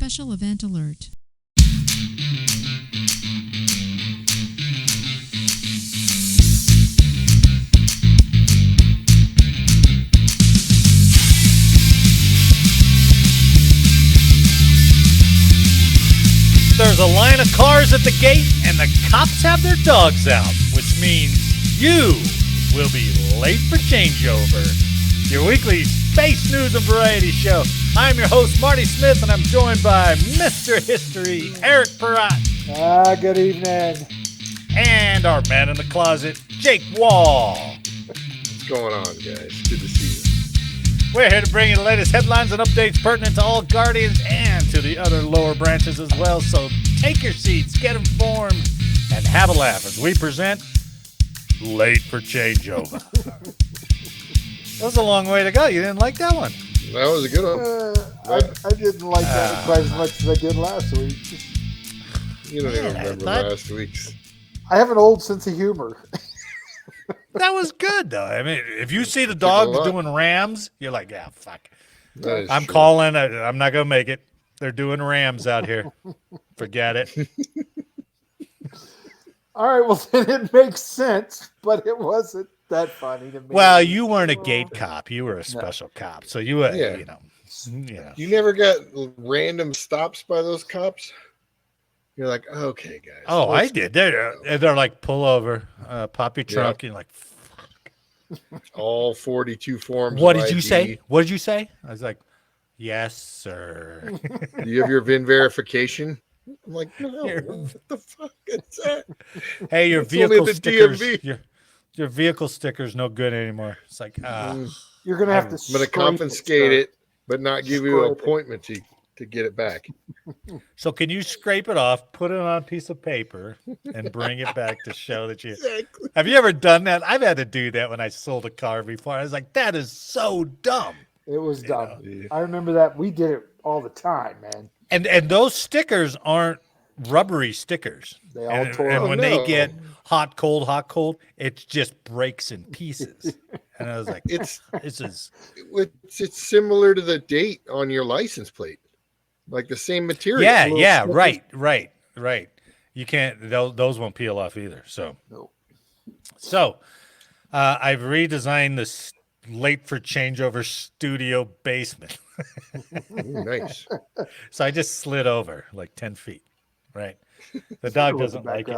Special event alert. There's a line of cars at the gate, and the cops have their dogs out, which means you will be late for Changeover, your weekly space news and variety show. I'm your host, Marty Smith, and I'm joined by Mr. History, Eric Perrott. Good evening. And our man in the closet, Jake Wall. What's going on, guys? Good to see you. We're here to bring you the latest headlines and updates pertinent to all Guardians and to the other lower branches as well. So take your seats, get informed, and have a laugh as we present Late for Changeover. That was a long way to go. You didn't like that one? That was a good one. I didn't like that quite as much as I did last week. You don't even remember last week's. I have an old sense of humor. That was good, though. I mean, if you see the dogs doing rams, you're like, yeah, fuck. I'm calling. I'm not going to make it. They're doing rams out here. Forget it. All right, well, then it makes sense, but it wasn't that funny to me. Well, you weren't a gate cop. You were a special cop. So you were, you know. You never got random stops by those cops? You're like, okay, guys. Oh, I did. They're like, pull over, pop your trunk. You're like, fuck. All 42 forms. What did you say? What did you say? I was like, yes, sir. Do you have your VIN verification? I'm like, no. What the fuck is that? Hey, your it's vehicle stickers. DMV. Your vehicle sticker's no good anymore. It's like, you're gonna have to. I'm gonna confiscate it, but not give you an appointment to get it back. So can you scrape it off, put it on a piece of paper, and bring it back to show that you... Exactly. Have you ever done that? I've had to do that when I sold a car before. I was like, that is so dumb. It was dumb. I remember that. We did it all the time, man. And those stickers aren't rubbery stickers. They all tore and up. when they get hot, cold, it just breaks in pieces. And I was like, it's similar to the date on your license plate. Like the same material. Yeah, right. You can't; those won't peel off either. So, I've redesigned this Late for Changeover studio basement. Ooh, nice. So I just slid over like 10 feet. Right, the dog doesn't like it.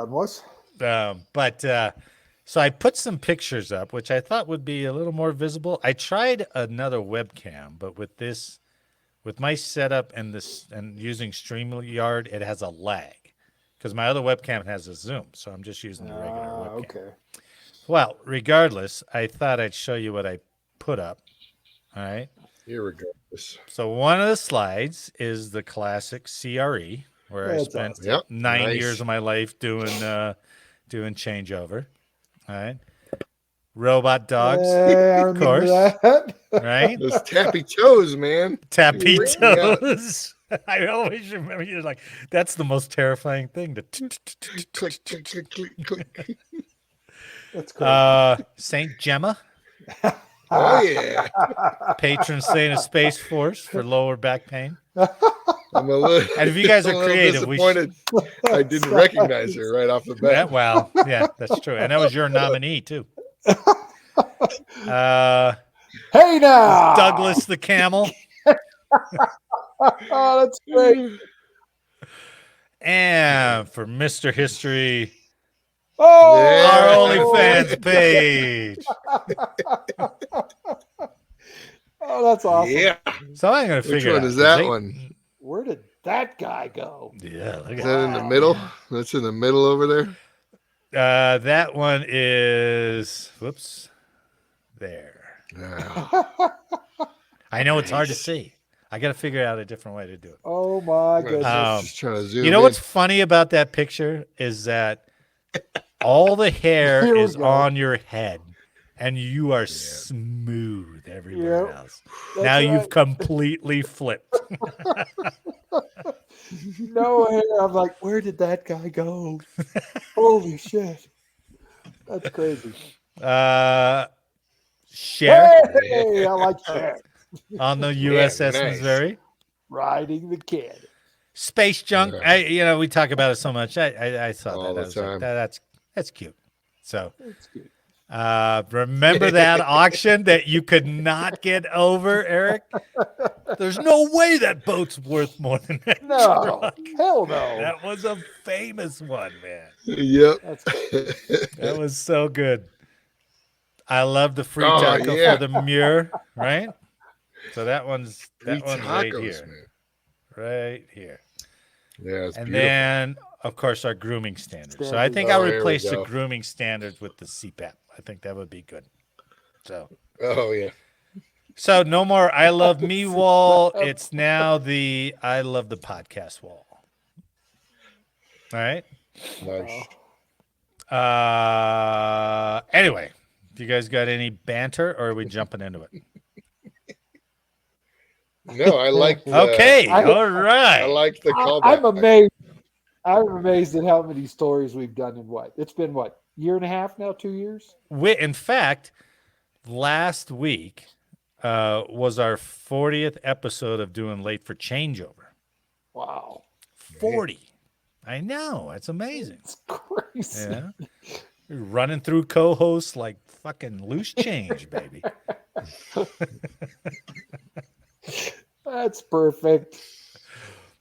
So I put some pictures up, which I thought would be a little more visible. I tried another webcam, but with my setup and using StreamYard, it has a lag because my other webcam has a zoom. So I'm just using the regular webcam. Okay. Well, regardless, I thought I'd show you what I put up. All right. Irregardless. So one of the slides is the classic CRE, where I spent 9 years of my life doing Changeover. All right. Robot dogs, of course. Right? Those tappy toes, man. Tappy toes. I always remember you're like, that's the most terrifying thing. Click, click, click, click, click. That's cool. Saint Gemma. Oh, yeah. Patron saint of Space Force for lower back pain. I'm a little, and if you guys are creative, disappointed I didn't recognize her right off the bat. Yeah, well, yeah, that's true. And that was your nominee, too. Hey now, Douglas the camel. Oh, that's great. And for Mr. History, our OnlyFans page. Oh, that's awesome. Yeah. So I'm going to figure Which out. one is that one? Where did that guy go? Yeah, look at that. In the middle? That's in the middle over there? That one is, whoops, there. I know it's hard to see. I got to figure out a different way to do it. Oh my goodness! Just trying to zoom you know what's funny about that picture is that all the hair is on your head, and you are smooth everywhere else. That's now right. you've completely flipped. No hair. I'm like, where did that guy go? Holy shit! That's crazy. Cher. Hey, I like Cher. On the USS Missouri. Riding the kid. Space junk. Yeah. We talk about it so much. I saw All that. I the was like, time. that's cute. So That's good. remember that auction that you could not get over, Eric? There's no way that boat's worth more than that No, truck. hell no. That was a famous one, man. Yep. That's That was so good. I love the free Oh, taco yeah. for the Muir, right? So that one's Free right tacos, here. man. Right here. Yeah, it's And beautiful. then, of course, our grooming standards. So I think Oh, I'll here we replace the go. grooming standards with the CPAP. I think that would be good. So Oh, yeah. no more I love me wall. It's now the I love the podcast wall. All right. Nice. Anyway, do you guys got any banter or are we jumping into it? No, I like the, Okay. I- All right. I like the callback. I'm amazed. I'm amazed at how many stories we've done in what? It's been what, year and a half now, 2 years? In fact, last week was our 40th episode of doing Late for Changeover. Wow. 40. I know. It's amazing. It's crazy. Yeah. We're running through co-hosts like fucking loose change, baby. That's perfect.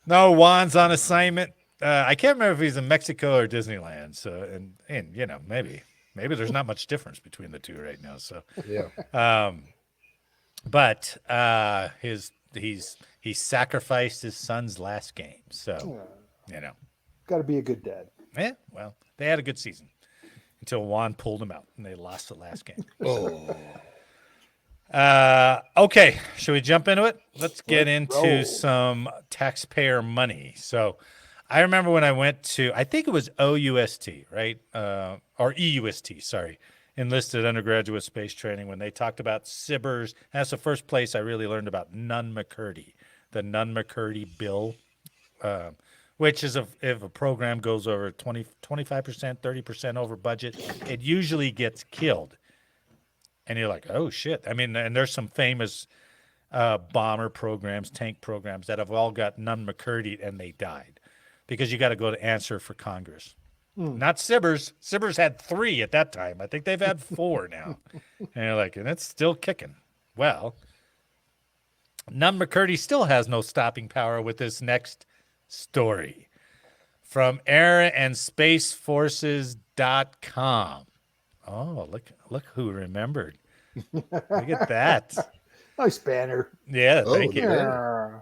No, Juan's on assignment. I can't remember if he's in Mexico or Disneyland. So, and maybe there's not much difference between the two right now. So, Yeah. but he sacrificed his son's last game. So, Got to be a good dad. yeah. Well, they had a good season until Juan pulled him out and they lost the last game. Oh. Okay, should we jump into it? Let's get into roll. some taxpayer money. So I remember when I went to, I think it was OUST, right? Or EUST, sorry, enlisted undergraduate space training, when they talked about SIBRs. That's the first place I really learned about Nunn-McCurdy, the Nunn-McCurdy bill, which is if a program goes over 25%, 30% over budget, it usually gets killed. And you're like, oh, shit. I mean, and there's some famous bomber programs, tank programs that have all got Nunn-McCurdy and they died because you got to go to answer for Congress. Not SIBRs. SIBRs had 3 at that time. I think they've had 4 now. And you're like, and it's still kicking. Well, Nunn-McCurdy still has no stopping power with this next story from airanspaceforces.com. Oh, look who remembered. Look at that. Nice banner. Yeah, Oh, thank you. Yeah.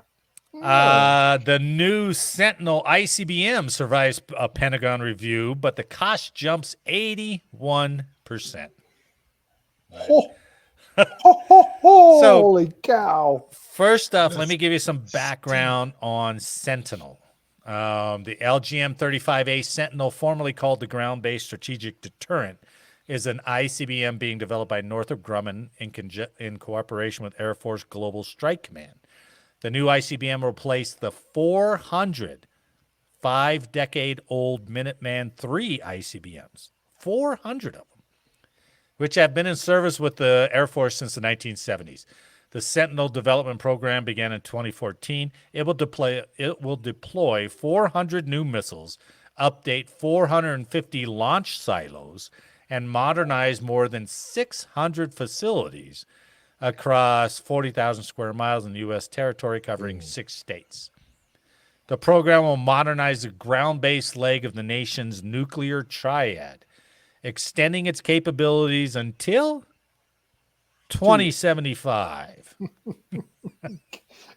The new Sentinel ICBM survives a Pentagon review, but the cost jumps 81%. Ho, ho, ho, holy cow. First off, let me give you some background on Sentinel. The LGM-35A Sentinel, formerly called the Ground-Based Strategic Deterrent, is an ICBM being developed by Northrop Grumman in cooperation with Air Force Global Strike Command. The new ICBM will replace the 400 5-decade-old Minuteman III ICBMs, 400 of them, which have been in service with the Air Force since the 1970s. The Sentinel development program began in 2014. It will deploy 400 new missiles, update 450 launch silos, and modernize more than 600 facilities across 40,000 square miles in U.S. territory covering 6 states. The program will modernize the ground-based leg of the nation's nuclear triad, extending its capabilities until 2075.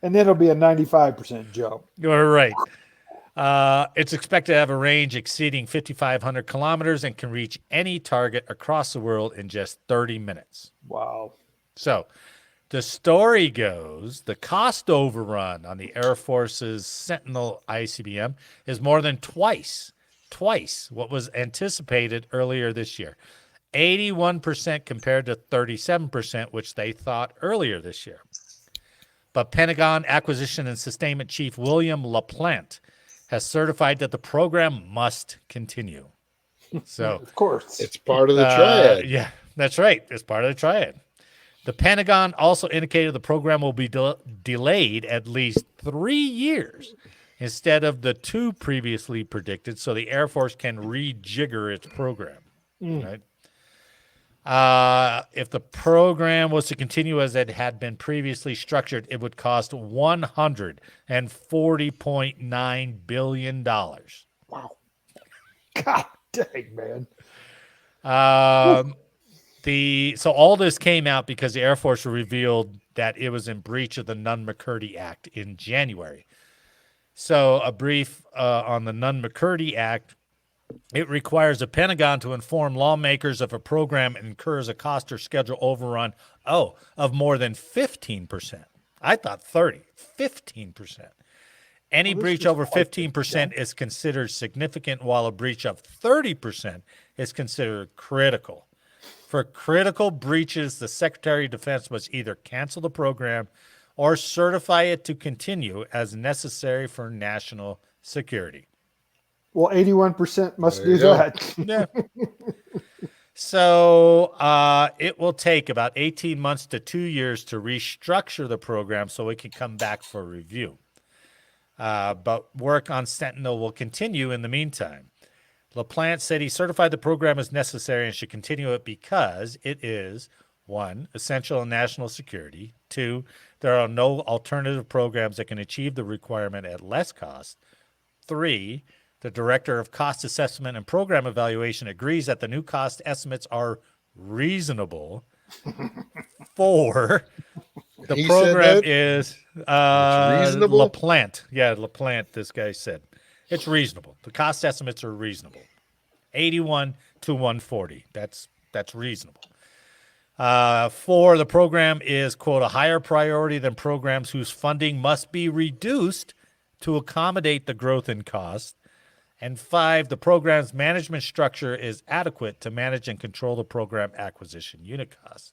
And then it'll be a 95% jump. You're right. It's expected to have a range exceeding 5,500 kilometers and can reach any target across the world in just 30 minutes. Wow. So the story goes the cost overrun on the Air Force's Sentinel ICBM is more than twice what was anticipated earlier this year. 81% compared to 37%, which they thought earlier this year. But Pentagon Acquisition and Sustainment Chief William LaPlante has certified that the program must continue. So, Of course. It's part of the triad. yeah, that's right. It's part of the triad. The Pentagon also indicated the program will be delayed at least 3 years instead of the 2 previously predicted, so the Air Force can rejigger its program. Right? If the program was to continue as it had been previously structured, it would cost $140.9 billion. Wow. God dang, man. So all this came out because the Air Force revealed that it was in breach of the Nunn-McCurdy Act in January. So a brief on the Nunn-McCurdy Act. It requires the Pentagon to inform lawmakers if a program incurs a cost or schedule overrun, of more than 15%. I thought 30, 15%. Any breach over 15% is considered significant, while a breach of 30% is considered critical. For critical breaches, the Secretary of Defense must either cancel the program or certify it to continue as necessary for national security. Well, 81% must do that. Yeah. So it will take about 18 months to 2 years to restructure the program so it can come back for review. But work on Sentinel will continue in the meantime. LaPlante said he certified the program as necessary and should continue it because it is, 1, essential in national security. 2, there are no alternative programs that can achieve the requirement at less cost. 3, the Director of Cost Assessment and Program Evaluation agrees that the new cost estimates are reasonable. 4, the program is reasonable? LaPlante. Yeah, LaPlante, this guy said. It's reasonable. The cost estimates are reasonable. 81 to 140. That's reasonable. 4, the program is, quote, a higher priority than programs whose funding must be reduced to accommodate the growth in cost. And 5, the program's management structure is adequate to manage and control the program acquisition unit cost.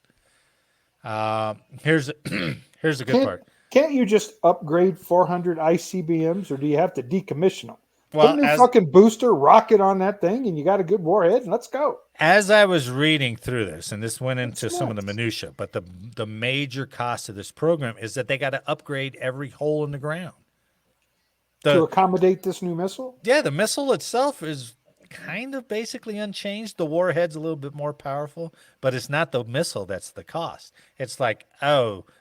Here's the good part. Can't you just upgrade 400 ICBMs, or do you have to decommission them? Well, Put a new fucking booster rocket on that thing, and you got a good warhead, and let's go. As I was reading through this, and this went into some of the minutia, but the major cost of this program is that they got to upgrade every hole in the ground. To accommodate this new missile? Yeah, the missile itself is kind of basically unchanged. The warhead's a little bit more powerful, but it's not the missile that's the cost. It's like,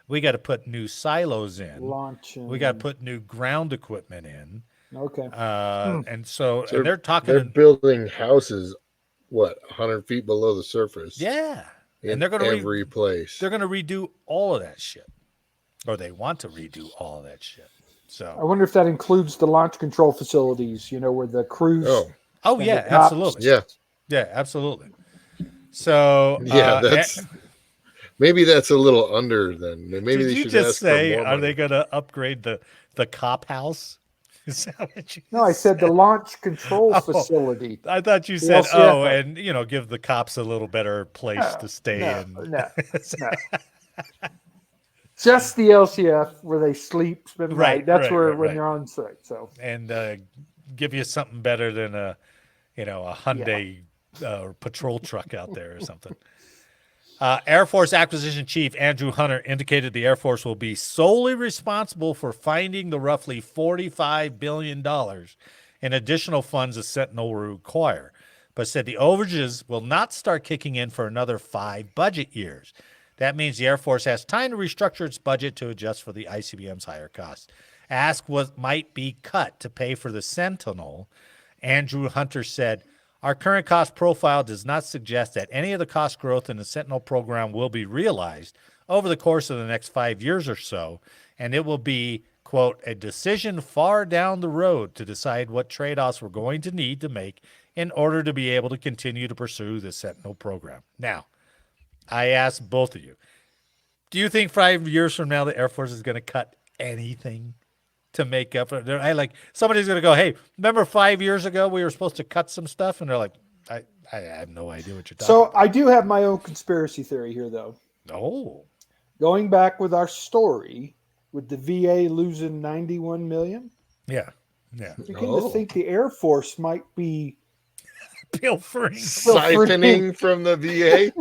we got to put new silos in. Launching. We got to put new ground equipment in. Okay. And so and they're talking. They're building houses, 100 feet below the surface? Yeah. And they're going to every place. They're going to redo all of that shit. Or they want to redo all of that shit. So I wonder if that includes the launch control facilities, where the crews. Oh yeah, absolutely. Yeah, absolutely. So maybe that's a little under then. Maybe did they you should just ask say, for more are money. they going to upgrade the cop house? Is that what you No, I said the launch control facility. I thought you said, and give the cops a little better place to stay in. No. Just the LCF where they sleep, spend the night. That's when you're on site. So and give you something better than a Hyundai patrol truck out there or something. Air Force Acquisition Chief Andrew Hunter indicated the Air Force will be solely responsible for finding the roughly $45 billion in additional funds the Sentinel will require, but said the overages will not start kicking in for another 5 budget years. That means the Air Force has time to restructure its budget to adjust for the ICBM's higher costs. Asked what might be cut to pay for the Sentinel, Andrew Hunter said, our current cost profile does not suggest that any of the cost growth in the Sentinel program will be realized over the course of the next 5 years or so, and it will be, quote, a decision far down the road to decide what trade-offs we're going to need to make in order to be able to continue to pursue the Sentinel program. Now, I ask both of you, do you think 5 years from now the Air Force is going to cut anything to make up? Somebody's going to go, hey, remember 5 years ago we were supposed to cut some stuff? And they're like, I have no idea what you're talking about. So I do have my own conspiracy theory here, though. Oh. Going back with our story, with the VA losing $91 million. Yeah. Begin to think the Air Force might be pilfering. Siphoning from the VA?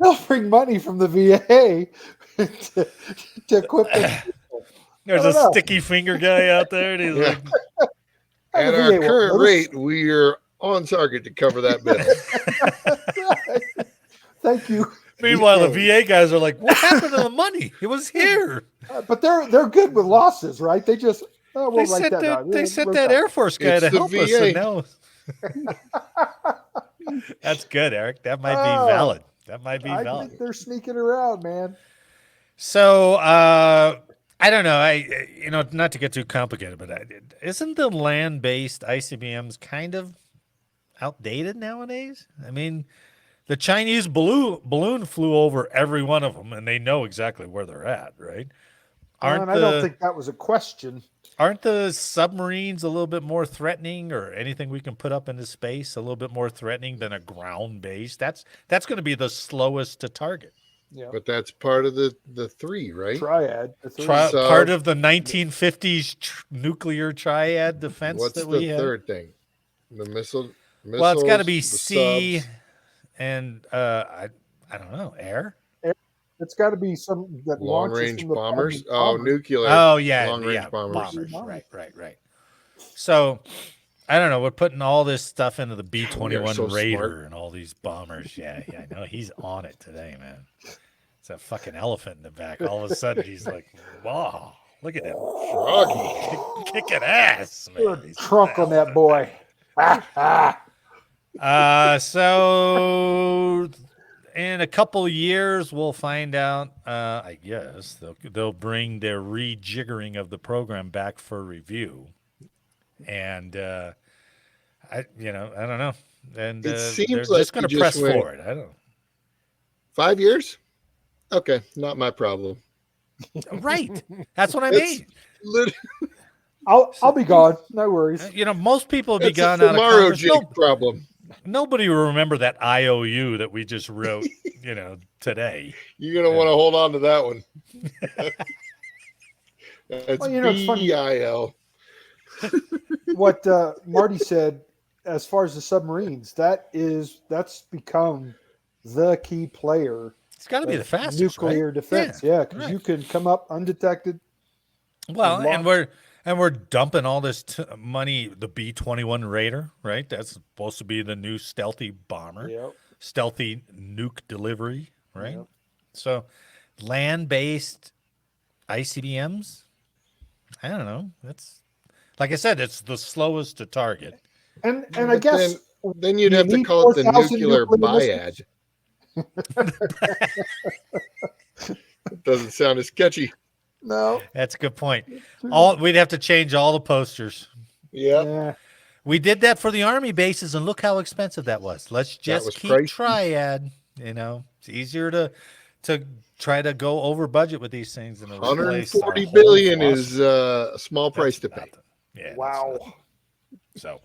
They'll bring money from the VA to equip them. There's a sticky finger guy out there, and he's like, at our current rate, we are on target to cover that bill. Thank you. Meanwhile, the VA guys are like, what happened to the money? It was here. But they're good with losses, right? They just they sent that Air Force guy to help us, and now that's good, Eric. That might be valid. That might be valid. I think they're sneaking around, man. So I don't know. Not to get too complicated, but isn't the land-based ICBMs kind of outdated nowadays? I mean, the Chinese balloon flew over every one of them, and they know exactly where they're at, right? I don't think that was a question. Aren't the submarines a little bit more threatening, or anything we can put up into space a little bit more threatening than a ground base? That's going to be the slowest to target. Yeah, but that's part of the three, right? Triad. Part of the 1950s nuclear triad defense. What's that we the had? third thing? The missile. Well, it's got to be sea, subs. And I don't know, air. It's got to be some that long range bombers. Oh, nuclear. Oh yeah, long range bombers. Right. So I don't know. We're putting all this stuff into the B-21 Raider smart. And all these bombers. Yeah, I know. He's on it today, man. It's a fucking elephant in the back. All of a sudden, he's like, wow, look at him. Froggy. Kicking ass, man. Trunk on that boy. So in a couple years, we'll find out. I guess they'll bring their rejiggering of the program back for review, and I don't know. And it seems they're like just going to press forward. I don't know. 5 years? Okay, not my problem. Right. That's what I mean. I'll be gone. No worries. Most people will be gone out of Congress. Problem. Nobody will remember that IOU that we just wrote, today. You're going to want to hold on to that one. That's BIL. What Marty said, as far as the submarines, that's become the key player. It's got to be the fastest nuclear defense. Yeah, because you can come up undetected. Well, and we're dumping all this money, the B-21 Raider, right? That's supposed to be the new stealthy bomber, stealthy nuke delivery, right? Yep. So land-based ICBMs, I don't know. That's, like I said, it's the slowest to target. And I guess then you'd have to call it the nuclear biad. It doesn't sound as sketchy. No, that's a good point. We'd have to change all the posters. Yeah. We did that for the Army bases, and look how expensive that was. Let's just keep pricey. Triad. It's easier to try to go over budget with these things. And $140 billion is a small price to pay. Yeah. Wow. So,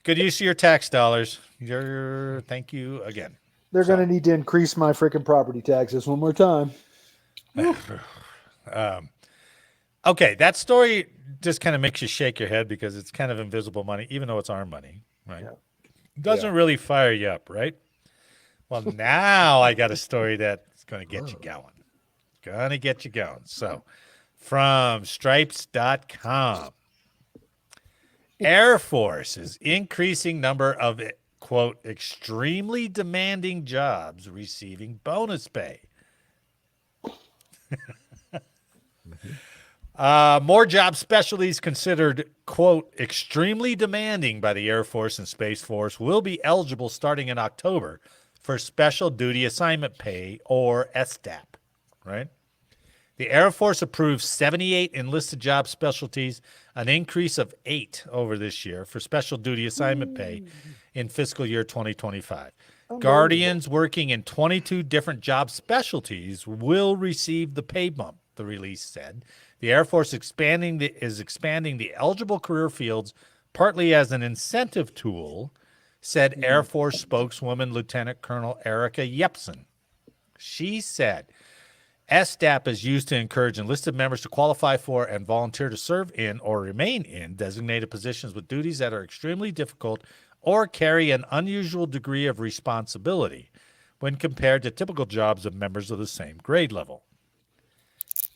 good use of your tax dollars. Thank you again. They're going to need to increase my freaking property taxes one more time. Okay, that story just kind of makes you shake your head because it's kind of invisible money, even though it's our money, right? Yeah. Doesn't really fire you up, right? Well, now I got a story that's going to get you going. So, from stripes.com, Air Force is increasing number of, quote, extremely demanding jobs receiving bonus pay. More job specialties considered, quote, extremely demanding by the Air Force and Space Force will be eligible starting in October for Special Duty Assignment Pay, or SDAP, right? The Air Force approved 78 enlisted job specialties, an increase of 8 over this year for Special Duty Assignment Pay in fiscal year 2025. Guardians working in 22 different job specialties will receive the pay bump, the release said. The Air Force is expanding the eligible career fields partly as an incentive tool, said Air Force spokeswoman Lieutenant Colonel Erica Yepsen. She said, SDAP is used to encourage enlisted members to qualify for and volunteer to serve in or remain in designated positions with duties that are extremely difficult or carry an unusual degree of responsibility when compared to typical jobs of members of the same grade level.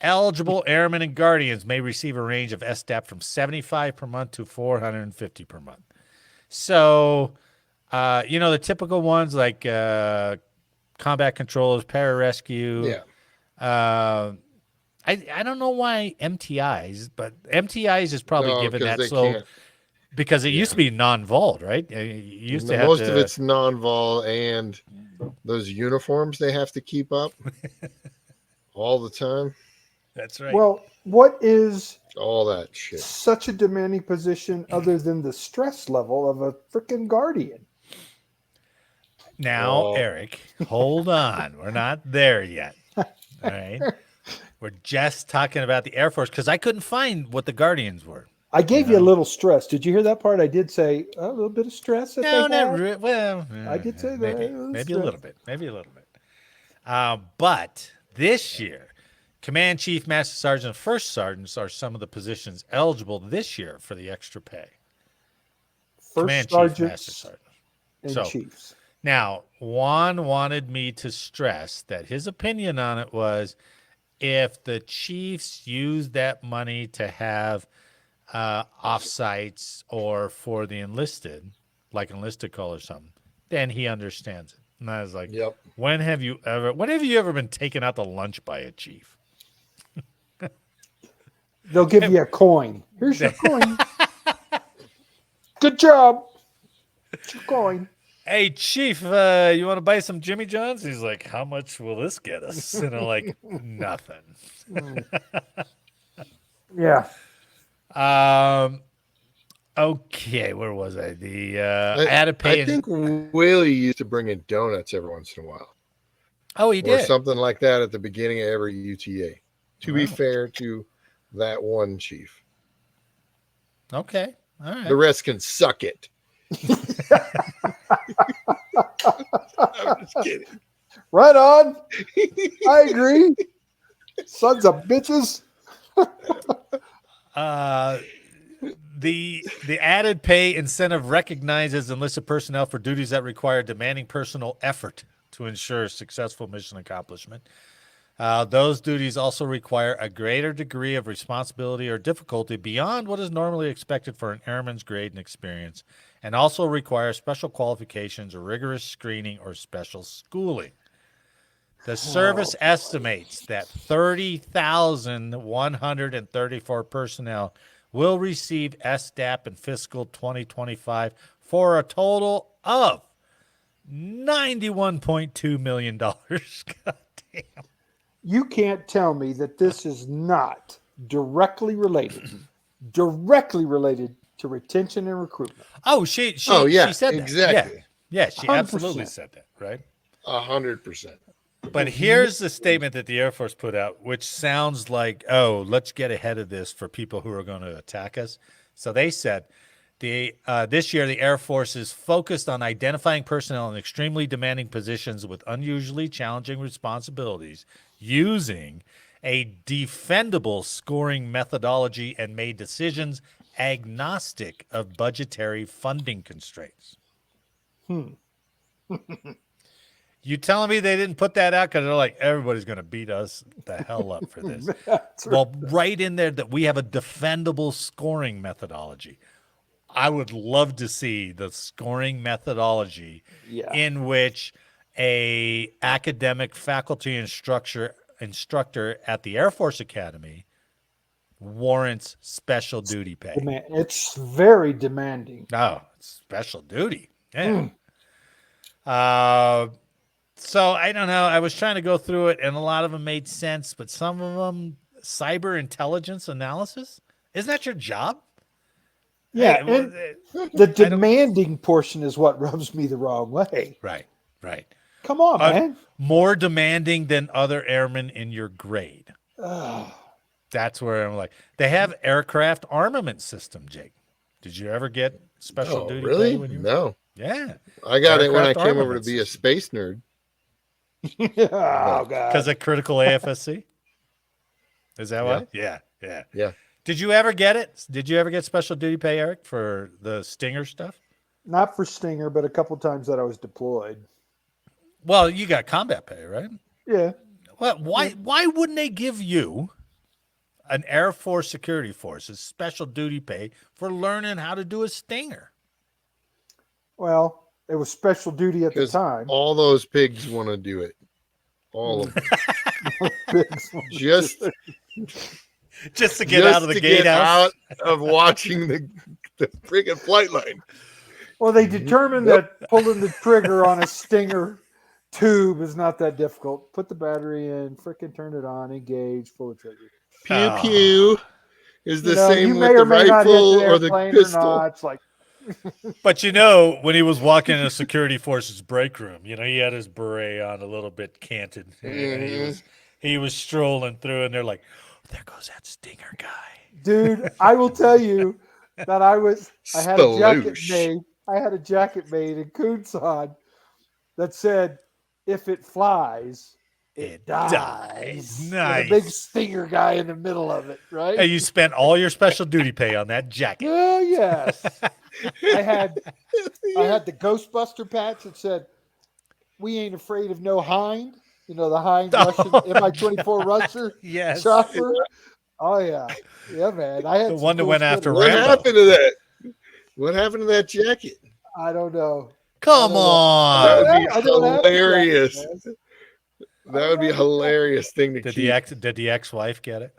Eligible airmen and guardians may receive a range of SDAP from $75 per month to $450 per month. So, the typical ones like combat controllers, pararescue. Yeah. I don't know why MTIs, but MTIs is probably No, given 'cause that they so can't. because it used to be non-volled, right? You used to have Most to, of it's non-vol, and those uniforms they have to keep up all the time. That's right. Well, what is All that shit. such a demanding position other than the stress level of a freaking guardian? Now, Oh. Eric, hold on. We're not there yet. All right. We're just talking about the Air Force because I couldn't find what the Guardians were. I gave you a little stress. Did you hear that part? I did say a little bit of stress. That No, they not had. really. Well, I did say that. maybe a little bit. Maybe a little bit. But this year, Command Chief, Master Sergeant, and First Sergeants are some of the positions eligible this year for the extra pay. First Command Chief, Master sergeants Sergeant. and So, chiefs. Now, Juan wanted me to stress that his opinion on it was if the Chiefs use that money to have offsites or for the enlisted, like enlisted call or something, then he understands it. And I was like, Yep. when have you ever been taken out to lunch by a chief? They'll give you a coin. Here's your coin. Good job. Here's your coin. Hey, Chief, you want to buy some Jimmy John's? He's like, how much will this get us? And I'm like, nothing. Yeah. Okay, where was I? I had to pay. I think Willie used to bring in donuts every once in a while. Oh, he Or did. something like that at the beginning of every UTA. To be Wow. fair to that one chief. Okay, all right. The rest can suck it. I'm just kidding. Right on. I agree. Sons of bitches. The added pay incentive recognizes enlisted personnel for duties that require demanding personal effort to ensure successful mission accomplishment. Those duties also require a greater degree of responsibility or difficulty beyond what is normally expected for an airman's grade and experience, and also require special qualifications or rigorous screening or special schooling. The service estimates that 30,134 personnel will receive SDAP in fiscal 2025 for a total of $91.2 million. God damn. You can't tell me that this is not directly related to retention and recruitment. Oh, she Oh, yeah, she said that. exactly. Yeah, she 100%. absolutely said that, right? 100%. But here's the statement that the Air Force put out, which sounds like, oh, let's get ahead of this for people who are going to attack us. So they said, this year the Air Force is focused on identifying personnel in extremely demanding positions with unusually challenging responsibilities using a defendable scoring methodology and made decisions agnostic of budgetary funding constraints. You telling me they didn't put that out because they're like, everybody's going to beat us the hell up for this. Well, right in there that we have a defendable scoring methodology. I would love to see the scoring methodology in which a academic faculty instructor at the Air Force Academy warrants special duty pay. It's very demanding. Oh, special duty. Yeah. So I don't know. I was trying to go through it, and a lot of them made sense, but some of them, cyber intelligence analysis, isn't that your job? Yeah, Hey, and the demanding portion is what rubs me the wrong way. Right. Come on, man. More demanding than other airmen in your grade. That's where I'm like, they have aircraft armament system, Jake. Did you ever get special duty really? pay when you? No. Yeah. I got it when I Aircraft came over to armament be a system. space nerd. Oh, God. Because of critical AFSC? Is that why? Yeah. Did you ever get it? Did you ever get special duty pay, Eric, for the Stinger stuff? Not for Stinger, but a couple times that I was deployed. Well, you got combat pay, right? Yeah. Well, why wouldn't they give you an Air Force security force's special duty pay for learning how to do a stinger? Well, it was special duty at the Because time. all those pigs want to do it. All of them. Just to get out of the gatehouse. Out of watching the friggin' flight line. Well, they determined that pulling the trigger on a Stinger tube is not that difficult. Put the battery in, frickin' turn it on, engage, pull the trigger. Pew pew is the same you with may the or may not hit rifle the or the airplane pistol. or not. It's like, But when he was walking in a security force's break room, he had his beret on a little bit canted. And he was strolling through, and they're like, oh, there goes that Stinger guy. dude, I will tell you that I had a jacket made. I had a jacket made in Kunsan that said, if it flies, it dies. Nice. With a big Stinger guy in the middle of it, right? Hey, you spent all your special duty pay on that jacket. Oh, yes. I had the Ghostbuster patch that said, we ain't afraid of no hind. The hind Russian Mi-24 Rusher chopper. Oh, yeah. Yeah, man. I had the one that went after What Rambo. happened to that? What happened to that jacket? I don't know. Come on. That would be hilarious. That would be a hilarious thing to keep. Did the ex-wife get it?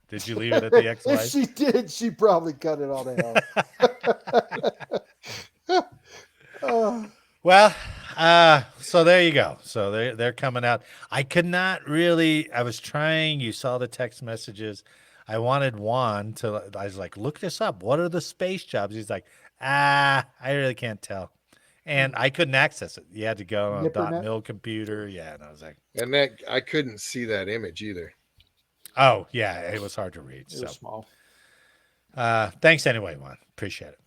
Did you leave it at the ex-wife? If she did, she probably cut it all to hell. Well, so there you go. So they're coming out. I could not really. I was trying. You saw the text messages. I wanted Juan to. I was like, look this up. What are the space jobs? He's like, I really can't tell. And I couldn't access it. You had to go on a .mil computer. Yeah, and I was like, and that I couldn't see that image either. Oh yeah, it was hard to read. It was small. Thanks anyway, Juan. Appreciate it.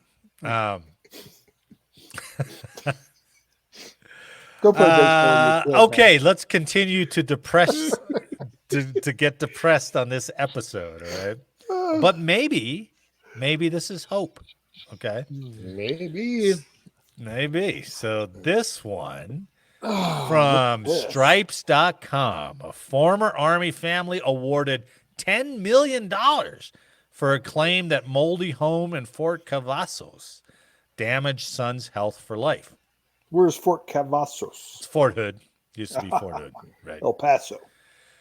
Go play baseball. Okay, let's continue to depress to get depressed on this episode, all right? But maybe this is hope. Okay? Maybe. So this one from stripes.com, a former Army family awarded $10 million for a claim that moldy home in Fort Cavazos damaged son's health for life. Where's Fort Cavazos? It's Fort Hood. Used to be Fort Hood, right? El Paso.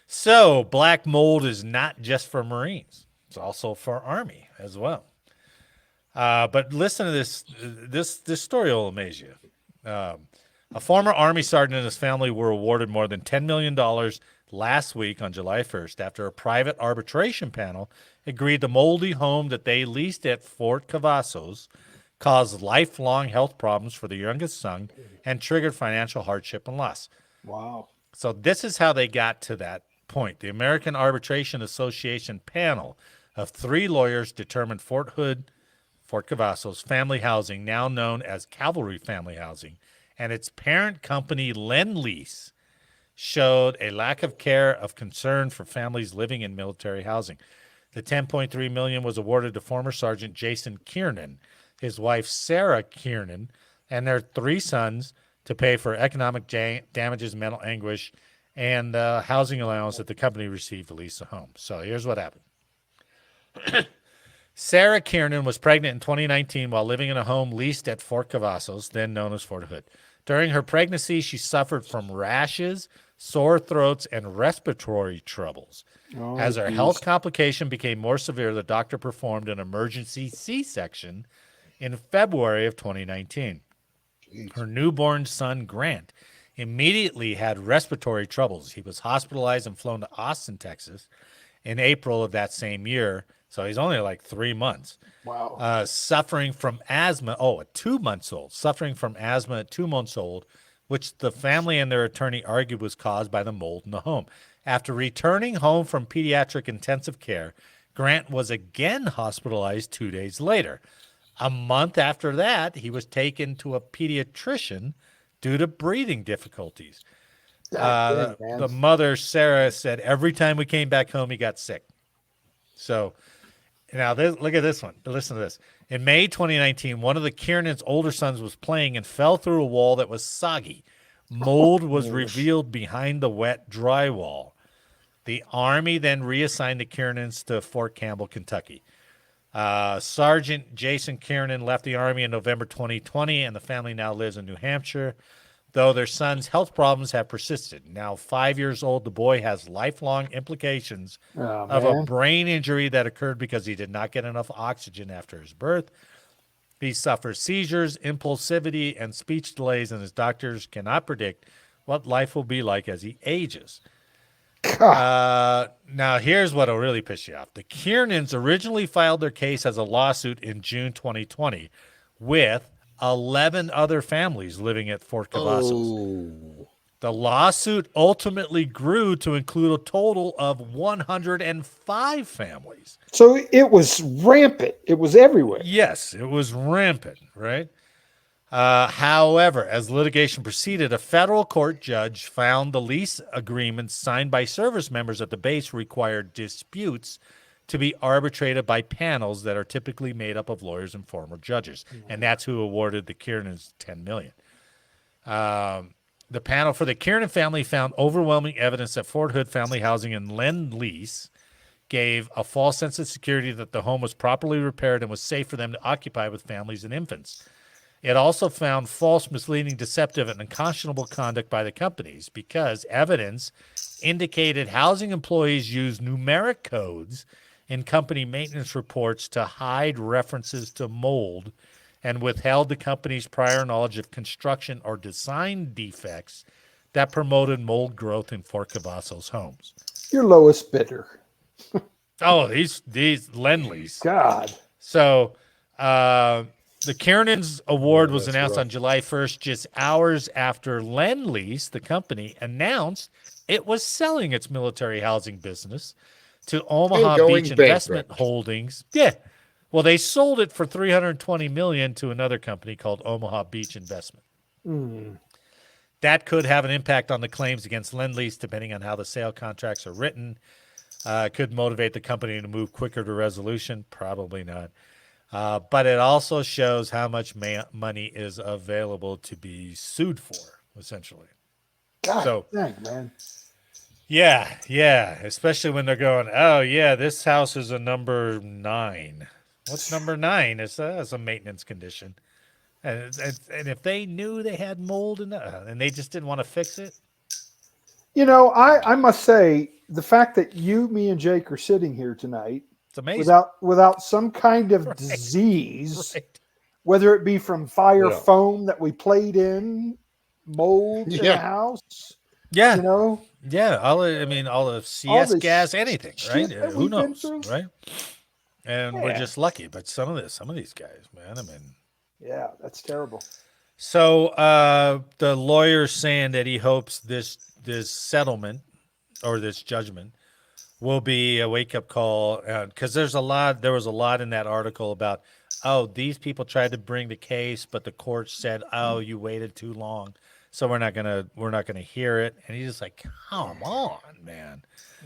So black mold is not just for Marines. It's also for Army as well. But listen to this. This story will amaze you. A former Army sergeant and his family were awarded more than $10 million last week on July 1st after a private arbitration panel agreed the moldy home that they leased at Fort Cavazos caused lifelong health problems for the youngest son and triggered financial hardship and loss. Wow. So this is how they got to that point. The American Arbitration Association panel of 3 lawyers determined Fort Cavazos Family Housing, now known as Cavalry Family Housing, and its parent company Lend-Lease showed a lack of care of concern for families living in military housing. The $10.3 million was awarded to former Sergeant Jason Kiernan, his wife Sarah Kiernan, and their 3 sons to pay for economic damages, mental anguish, and housing allowance that the company received to lease the home. So here's what happened. Sarah Kiernan was pregnant in 2019 while living in a home leased at Fort Cavazos, then known as Fort Hood. During her pregnancy, she suffered from rashes, sore throats, and respiratory troubles. As her health complication became more severe, the doctor performed an emergency C-section in February of 2019. Her newborn son, Grant, immediately had respiratory troubles. He was hospitalized and flown to Austin, Texas in April of that same year. So he's only like 3 months. Wow. Suffering from asthma. At 2 months old. Suffering from asthma at 2 months old, which the family and their attorney argued was caused by the mold in the home. After returning home from pediatric intensive care, Grant was again hospitalized 2 days later. A month after that, he was taken to a pediatrician due to breathing difficulties. The mother, Sarah, said every time we came back home, he got sick. So now look at this one. Listen to this. In May 2019, one of the Kiernan's older sons was playing and fell through a wall that was soggy. Mold was revealed behind the wet drywall. The Army then reassigned the Kiernans to Fort Campbell, Kentucky. Sergeant Jason Kiernan left the Army in November 2020, and the family now lives in New Hampshire, though their son's health problems have persisted. Now 5 years old, the boy has lifelong implications of a brain injury that occurred because he did not get enough oxygen after his birth. He suffers seizures, impulsivity, and speech delays, and his doctors cannot predict what life will be like as he ages. Now, here's what will really piss you off. The Kiernans originally filed their case as a lawsuit in June 2020 with 11 other families living at Fort Cavazos. The lawsuit ultimately grew to include a total of 105 families. So it was rampant. It was everywhere. Yes, it was rampant, right? However, as litigation proceeded, a federal court judge found the lease agreements signed by service members at the base required disputes to be arbitrated by panels that are typically made up of lawyers and former judges. And that's who awarded the Kiernans $10 million. The panel for the Kiernan family found overwhelming evidence that Fort Hood Family Housing and Lend-Lease gave a false sense of security that the home was properly repaired and was safe for them to occupy with families and infants. It also found false, misleading, deceptive, and unconscionable conduct by the companies because evidence indicated housing employees used numeric codes in company maintenance reports to hide references to mold and withheld the company's prior knowledge of construction or design defects that promoted mold growth in Fort Cavazos homes. Your lowest bidder. Oh, these Lend-Lease. God. So the Kiernans award was announced on July 1st, just hours after Lend-Lease, the company, announced it was selling its military housing business to Omaha Beach Investment Holdings. Yeah. Well, they sold it for $320 million to another company called Omaha Beach Investment. That could have an impact on the claims against Lend-Lease, depending on how the sale contracts are written. Could motivate the company to move quicker to resolution. Probably not. But it also shows how much money is available to be sued for, essentially. God dang, man. Yeah. Especially when they're going, oh, yeah, this house is a number 9. What's number 9? It's a maintenance condition. And if they knew they had mold and they just didn't want to fix it. You know, I must say, the fact that you, me, and Jake are sitting here tonight, it's amazing. Without some kind of disease, whether it be from fire foam that we played in, mold in the house. Yeah. You know? Yeah. All of CS gas, anything, right? Who knows, right? And we're just lucky. But some of these guys, man, yeah, that's terrible. So the lawyer's saying that he hopes this settlement or this judgment will be a wake-up call, because there was a lot in that article about, oh, these people tried to bring the case, but the court said, oh, you waited too long, so we're not gonna hear it. And he's just like, come on, man.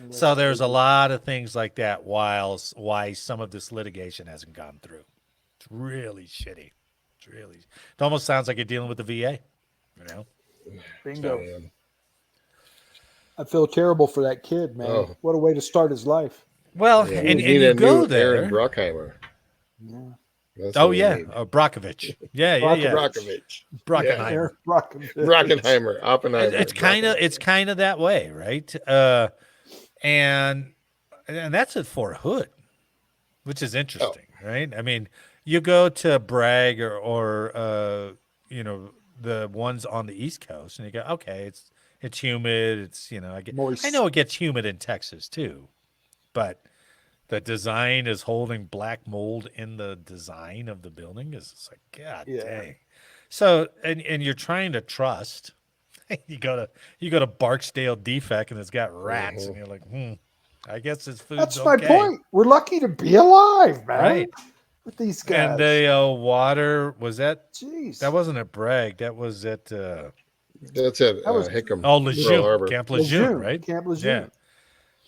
So there's a lot of things like that why some of this litigation hasn't gone through. It's really shitty. It almost sounds like you're dealing with the VA, you know? Bingo. I feel terrible for that kid, man. Oh. What a way to start his life. Well, and you go there. Aaron Brockheimer. Yeah. Brockovich. Yeah. Brockenheimer. Brockenheimer. Oppenheimer. It's kind of that way, right? And that's at Fort Hood, which is interesting, right? I mean, you go to Bragg or the ones on the East Coast, and you go, okay, it's humid. It's I know it gets humid in Texas too, but the design is holding black mold in the design of the building is just like, God dang. So and you're trying to trust. You go to Barksdale Defect and it's got rats, and you're like, I guess this food's That's okay. my point. We're lucky to be alive, man. Right. With these guys. And the water was that? Jeez. That wasn't at Bragg. That was at. That's at Hickam. Oh, Lejeune, Camp Lejeune, right? Camp Lejeune. Yeah.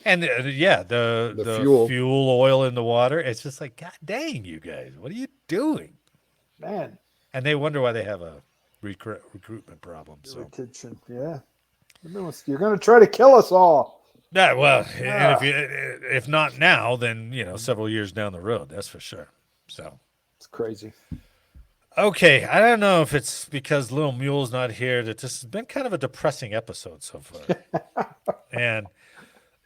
And the fuel oil in the water. It's just like, God dang, you guys, what are you doing, man? And they wonder why they have a recruitment problem. So retention, yeah. You're going to try to kill us all. Yeah, well, and if not now, then several years down the road, that's for sure. So it's crazy. Okay, I don't know if it's because Little Mule's not here that this has been kind of a depressing episode so far, and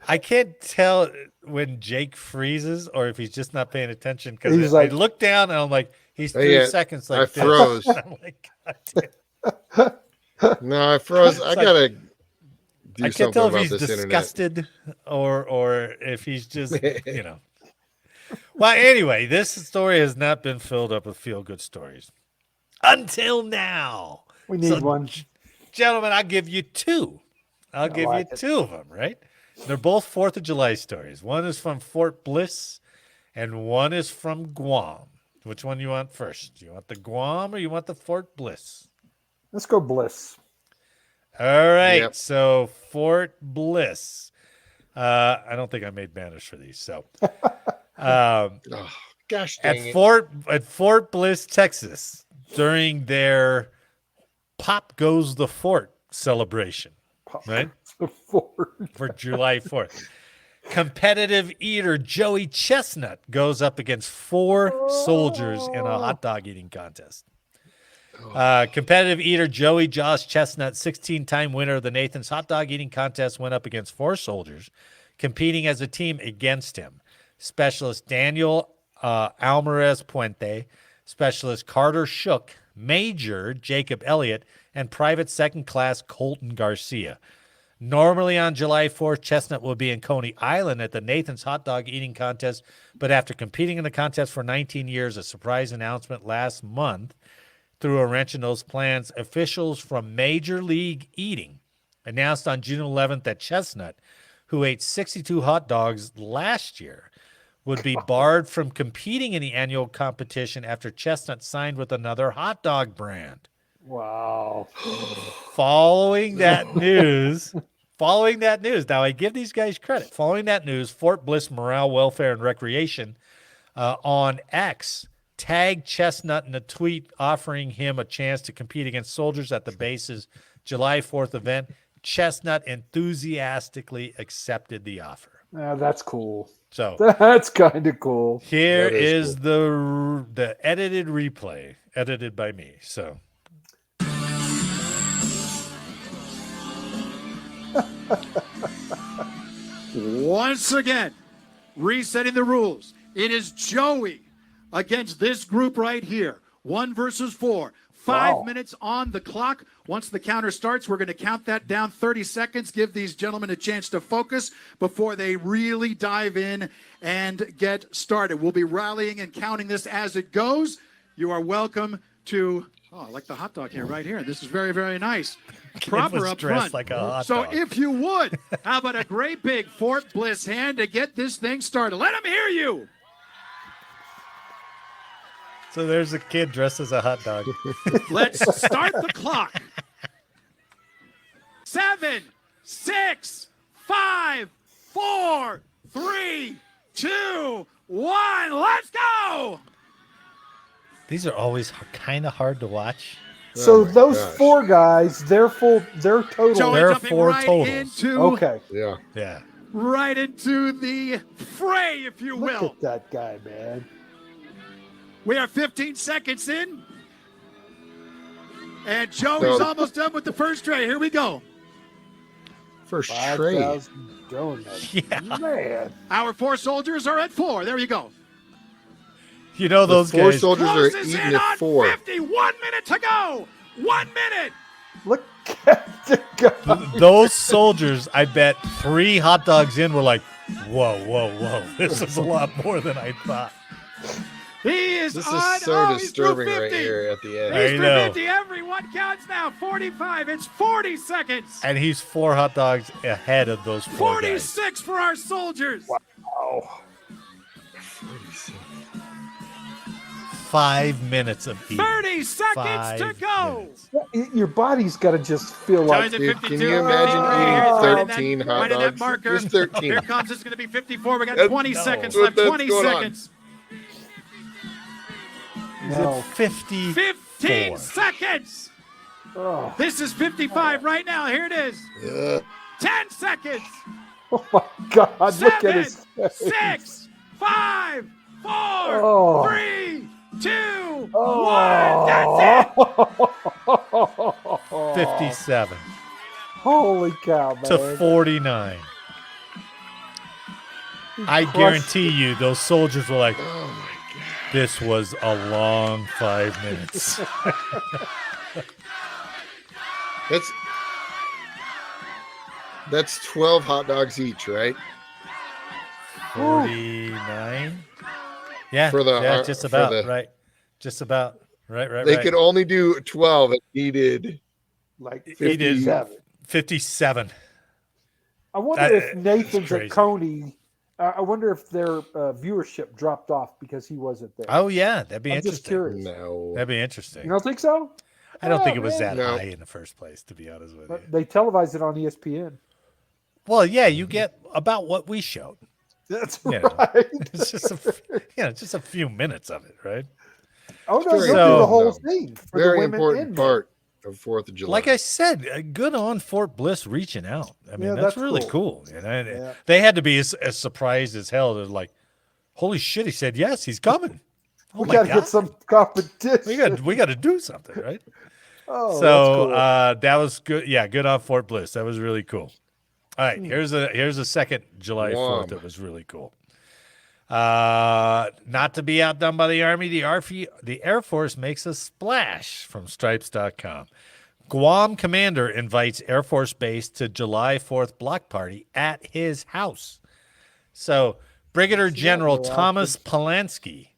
I can't tell when Jake freezes or if he's just not paying attention because I look down and I'm like, he's 3 seconds like I froze. I'm like, God damn. No, I froze. I gotta do I can't something tell if about he's this disgusted internet. or if he's just Well, anyway, this story has not been filled up with feel-good stories until now. We need one, gentlemen. I'll give you two. I'll give you two of them. Right? They're both 4th of July stories. One is from Fort Bliss, and one is from Guam. Which one do you want first? Do you want the Guam or you want the Fort Bliss? Let's go Bliss. All right. Yep. So Fort Bliss. I don't think I made banners for these. So, gosh dang it. At Fort Bliss, Texas, during their Pop Goes the Fort celebration, right? For July 4th. Competitive eater Joey Chestnut goes up against 4 soldiers in a hot dog eating contest. Competitive eater Joey Josh Chestnut, 16-time winner of the Nathan's hot dog eating contest, went up against 4 soldiers competing as a team against him. Specialist Daniel Alvarez Puente, Specialist Carter Shook, Major Jacob Elliott, and Private Second Class Colton Garcia. Normally on July 4th, Chestnut will be in Coney Island at the Nathan's Hot Dog Eating Contest, but after competing in the contest for 19 years, a surprise announcement last month threw a wrench in those plans. Officials from Major League Eating announced on June 11th that Chestnut, who ate 62 hot dogs last year, would be barred from competing in the annual competition after Chestnut signed with another hot dog brand. Wow. Following that news, now I give these guys credit. Following that news, Fort Bliss Morale, Welfare, and Recreation on X tagged Chestnut in a tweet offering him a chance to compete against soldiers at the base's July 4th event. Chestnut enthusiastically accepted the offer. That's cool. So that's kind of cool. Here is cool. the edited replay, edited by me. So. Once again, resetting the rules. It is Joey against this group right here. 1 versus 4. 5 minutes on the clock. Once the counter starts, we're going to count that down 30 seconds. Give these gentlemen a chance to focus before they really dive in and get started. We'll be rallying and counting this as it goes. You are welcome to... Oh, I like the hot dog here, right here. This is very, very nice. Proper up front. Like a hot so dog. If you would, how about a great big Fort Bliss hand to get this thing started? Let them hear you. So there's a kid dressed as a hot dog. Let's start the clock. 7, 6, 5, 4, 3, 2, 1. Let's go. These are always kind of hard to watch. So those 4 guys, they're total. Joey there are jumping 4 right totals. Okay. Yeah. Right into the fray, if you will. Look at that guy, man. We are 15 seconds in. And Joey's almost done with the first tray. Here we go. First tray. Donuts. Yeah. Man. Our 4 soldiers are at 4. There you go. You know those the 4 guys. soldiers are eating at 4. 50. 1 minute to go. 1 minute. Look at the guy. Those soldiers, I bet 3 hot dogs in were like, whoa. This is a lot more than I thought. He is This on. is so he's through disturbing 50. right here at the end. I He's know. through 50. Everyone counts now. 45. It's 40 seconds. And he's 4 hot dogs ahead of those 4 guys. 46 for our soldiers. Wow. 5 minutes of eating. 30 seconds to go. Minutes. Your body's got to just feel like. Dude, can you imagine eating 13 hot dogs? Marker. Just 13. Here comes. It's going to be 54. We got 20 seconds left. That's 20 going on. seconds. Is it 50? 15 seconds. Oh. This is 55 right now. Here it is. 10 seconds. Oh my God! Look at his 7, face. 6, 5, 4, Oh. 3, 2, 1. That's it. 57 Holy cow, man! to 49. I guarantee you, those soldiers were like, Oh my God. "This was a long 5 minutes." That's 12 hot dogs each, right? 49. Yeah, For the- yeah, just for about the- right. Just about right. They could only do 12. It needed Like He did 57. 57. I wonder if That's Nathan's crazy. at Coney. I wonder if their viewership dropped off because he wasn't there. Oh yeah, that'd be I'm just interesting. curious. no. That'd be interesting. You don't think so? I don't think Oh, it was man. that No. high in the first place, to be honest with you. But they televised it on ESPN. Well, yeah, you get about what we showed. That's You know, right. It's just just a few minutes of it, right? Oh no, Very they'll do So- the whole no. thing for Very the women important and part of 4th of July. Like I said, good on Fort Bliss reaching out. I mean, Yeah, that's that's really cool. cool. You know? Yeah. They had to be as surprised as hell. They're like, "Holy shit!" He said, "Yes, he's coming." Oh We my got to God. get some competition. We got to do something, right? Oh, So that's cool. that was good. Yeah, good on Fort Bliss. That was really cool. All right, here's a second July 4th that was really cool. Not to be outdone by the Army, the Air Force makes a splash from Stripes.com. Guam commander invites Air Force Base to July 4th block party at his house. So Brigadier General Thomas Polanski,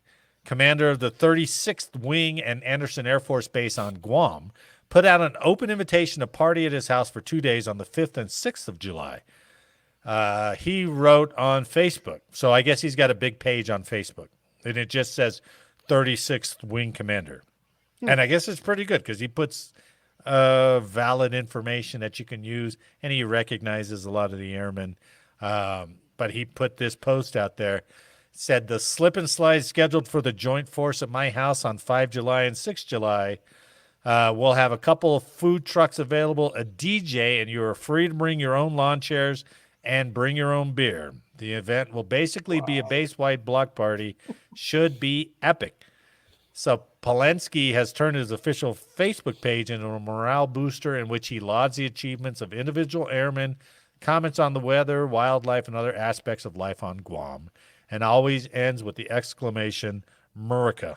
commander of the 36th Wing and Anderson Air Force Base on Guam, put out an open invitation to party at his house for 2 days on the 5th and 6th of July. He wrote on Facebook. So I guess he's got a big page on Facebook. And it just says 36th Wing Commander. And I guess it's pretty good because he puts valid information that you can use, and he recognizes a lot of the airmen. But he put this post out there. Said the slip and slide scheduled for the joint force at my house on 5 July and 6 July. We'll have a couple of food trucks available, a DJ, and you are free to bring your own lawn chairs and bring your own beer. The event will basically be a base-wide block party. Should be epic. So Polanski has turned his official Facebook page into a morale booster in which he lauds the achievements of individual airmen, comments on the weather, wildlife, and other aspects of life on Guam, and always ends with the exclamation, Murica.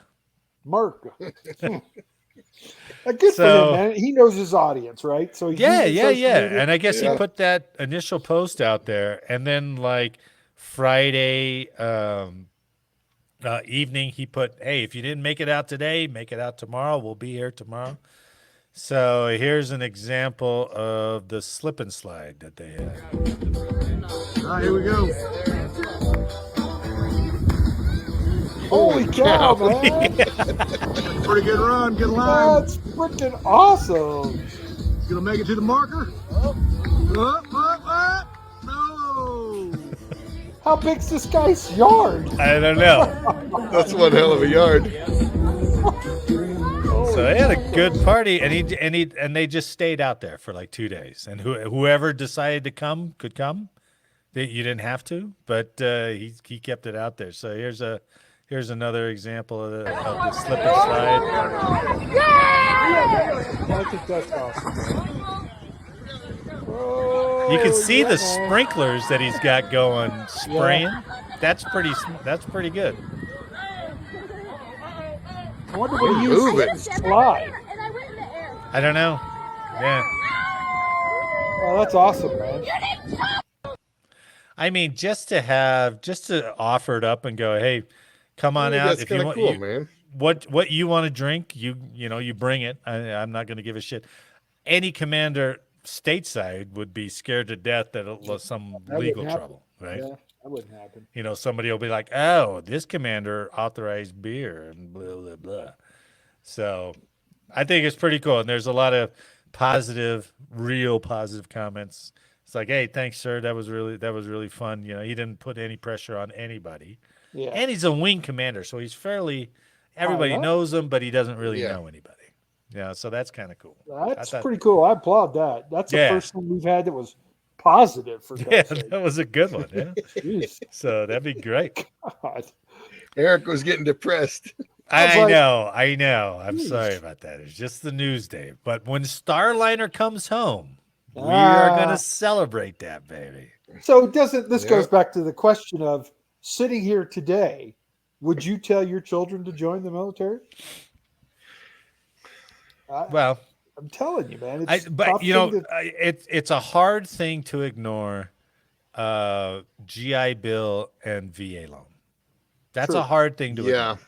Mark. Good for him, man. He knows his audience, right? So he's Yeah. using social media. And I guess he put that initial post out there, and then like Friday evening, he put, "Hey, if you didn't make it out today, make it out tomorrow. We'll be here tomorrow." So here's an example of the slip and slide that they had. All right, here we go. Holy cow, man. Pretty good run. Good line. That's freaking awesome. Gonna make it to the marker. Up. No. How big's this guy's yard? I don't know. That's one hell of a yard. So they had a good party, and they just stayed out there for like 2 days. And whoever decided to come could come. You didn't have to, but he kept it out there. So here's another example of the slip and slide. I think that's awesome. Oh, You can see yeah, the man. sprinklers that he's got going, spraying. That's pretty good. I wonder what he used for Moving. the slide. I don't know. Yeah. Oh, that's awesome, man. I mean, just to offer it up and go, hey, come on out That's if you kind want. of cool, man. What you want to drink, you bring it. I'm not going to give a shit. Any commander stateside would be scared to death that it'll some That legal wouldn't trouble, right? Yeah, that wouldn't happen. Somebody will be like, oh, this commander authorized beer and blah, blah, blah. So I think it's pretty cool. And there's a lot of real positive comments. It's like, hey, thanks, sir. That was really fun. He didn't put any pressure on anybody. Yeah. And he's a wing commander, so he's everybody yeah? knows him, but he doesn't really Yeah. know anybody. Yeah, so that's kind of cool. That's I thought- pretty cool. I applaud that. That's the Yeah. first one we've had that was positive for Yeah, God's sake. that was a good one. Yeah. Jeez. So that'd be great. God. Eric was getting depressed. was I like, know. I'm Jeez. sorry about that. It's just the news day. But when Starliner comes home, we are going to celebrate that, baby. So doesn't this Yeah. goes back to the question of sitting here today, would you tell your children to join the military? Well, I'm telling you, man. It's but it's a hard thing to ignore. GI Bill and VA loan. That's True. a hard thing to ignore.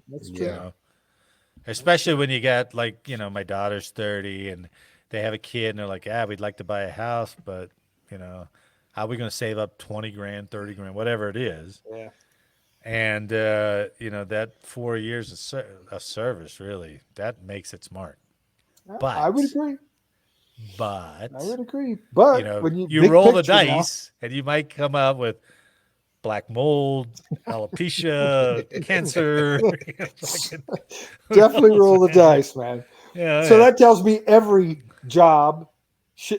That's true. You know? Especially when you got like, my daughter's 30 and they have a kid and they're like, we'd like to buy a house, but how are we going to save up 20 grand, 30 grand, whatever it is? Yeah. And, that 4 years of service, really, that makes it smart. But I would agree. But I would agree. But when you roll the dice and you might come out with black mold, alopecia, cancer. Definitely roll the dice, man. Yeah. So that tells me every job